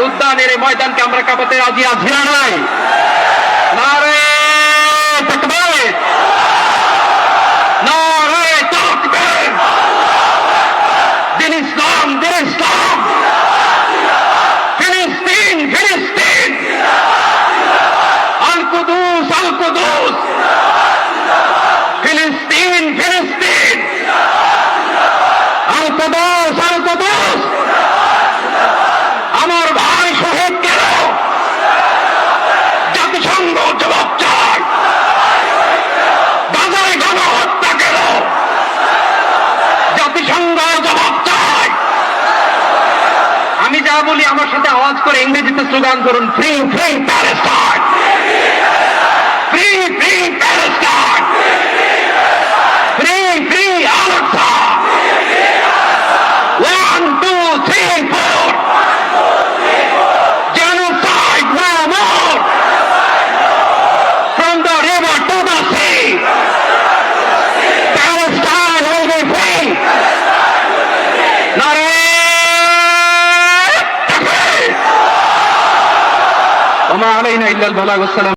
উদ্যানের এই ময়দানকে আমরা কাঁপাতে রাজি আছি না নাই? নারে তাকবীর, নারে তাকবীর, দিন ইসলাম, দিন ইসলাম, ফিলিস্তিন, ফিলিস্তিন, আল কুদুস, আল কুদুস, ফিলিস্তিন, ফিলিস্তিন, আল কুদুস, আল কুদুস। আমার ভাই শহীদ গেল, জাতিসংঘ জবাব চায়। গাজায় গণহত্যা গেল, জাতিসংঘ জবাব চায়। আমি যা বলি আমার সাথে আওয়াজ করে ইংরেজিতে স্লোগান করুন, free free Palestine, free free Palestine, free free Al Aqsa. 1 2 3 4, genocide no more, from the river to the sea, Palestine will be free. নারে তাকবীর, ওয়া মা আলাইনা ইল্লাল বালাগ। আসসালাম।